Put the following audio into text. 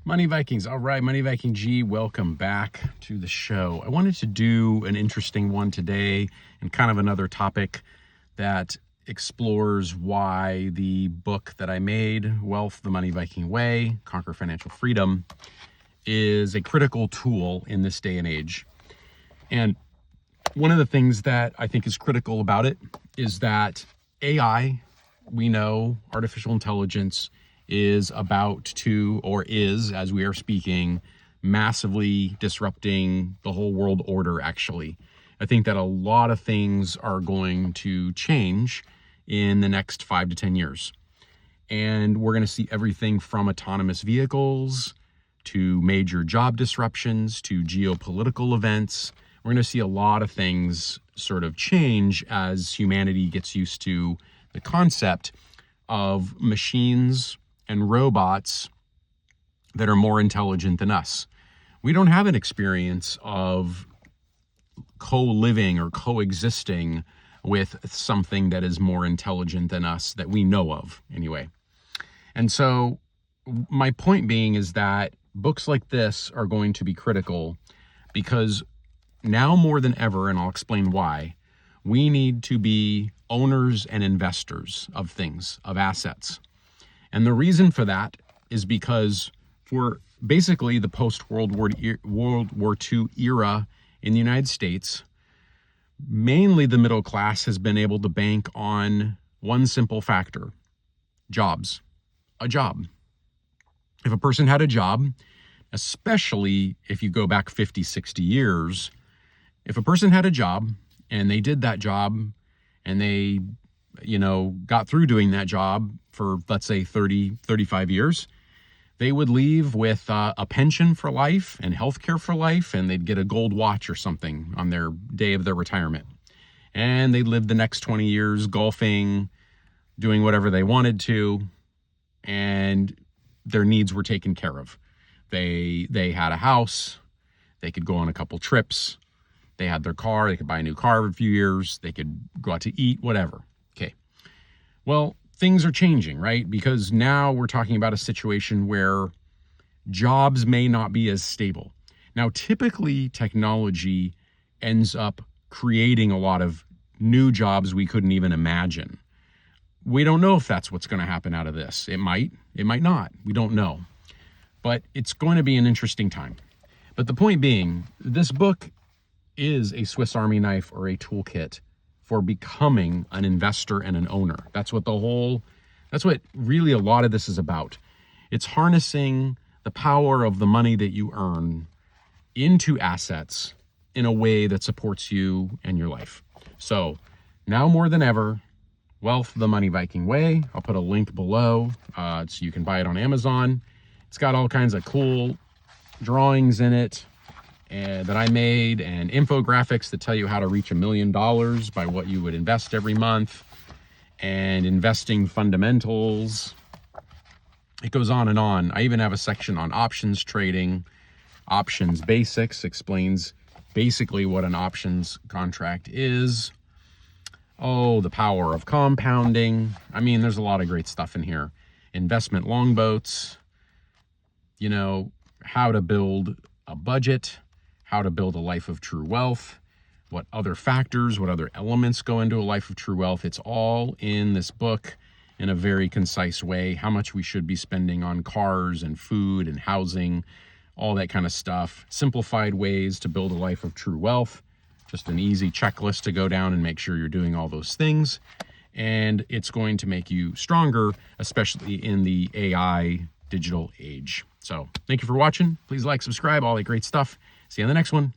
Money Vikings. All right, Money Viking G, welcome back to the show. I wanted to do an interesting one today and kind of another topic that explores why the book that I made, Wealth, the Money Viking Way, Conquer Financial Freedom, is a critical tool in this day and age. And one of the things that I think is critical about it is that AI, we know, artificial intelligence, is about to, or is, as we are speaking, massively disrupting the whole world order, actually. I think that a lot of things are going to change in the next 5 to 10 years. And we're going to see everything from autonomous vehicles to major job disruptions to geopolitical events. We're going to see a lot of things sort of change as humanity gets used to the concept of machines and robots that are more intelligent than us. We don't have an experience of co-living or coexisting with something that is more intelligent than us that we know of anyway. And so my point being is that books like this are going to be critical because now more than ever, and I'll explain why, we need to be owners and investors of things, of assets. And the reason for that is because for basically the post-World War II era in the United States, mainly the middle class has been able to bank on one simple factor: jobs. A job. If a person had a job, especially if you go back 50, 60 years, if a person had a job and they did that job and they got through doing that job for, let's say, 30, 35 years, they would leave with a pension for life and healthcare for life, and they'd get a gold watch or something on their day of their retirement. And they'd live the next 20 years golfing, doing whatever they wanted to, and their needs were taken care of. They had a house, they could go on a couple trips, they had their car, they could buy a new car for a few years, they could go out to eat, whatever. Okay. Well, things are changing, right? Because now we're talking about a situation where jobs may not be as stable. Now, typically technology ends up creating a lot of new jobs we couldn't even imagine. We don't know if that's what's going to happen out of this. It might not. We don't know. But it's going to be an interesting time. But the point being, this book is a Swiss Army knife or a toolkit for becoming an investor and an owner. That's what really a lot of this is about. It's harnessing the power of the money that you earn into assets in a way that supports you and your life. So now more than ever, Wealth, the Money Viking Way. I'll put a link below so you can buy it on Amazon. It's got all kinds of cool drawings in it that I made, and infographics that tell you how to reach $1 million by what you would invest every month, and investing fundamentals. It goes on and on. I even have a section on options trading. Options Basics explains basically what an options contract is. Oh, the power of compounding. I mean, there's a lot of great stuff in here. Investment longboats, how to build a budget, how to build a life of true wealth, what other factors, what other elements go into a life of true wealth. It's all in this book in a very concise way. How much we should be spending on cars and food and housing, all that kind of stuff. Simplified ways to build a life of true wealth. Just an easy checklist to go down and make sure you're doing all those things. And it's going to make you stronger, especially in the AI digital age. So thank you for watching. Please like, subscribe, all that great stuff. See you on the next one.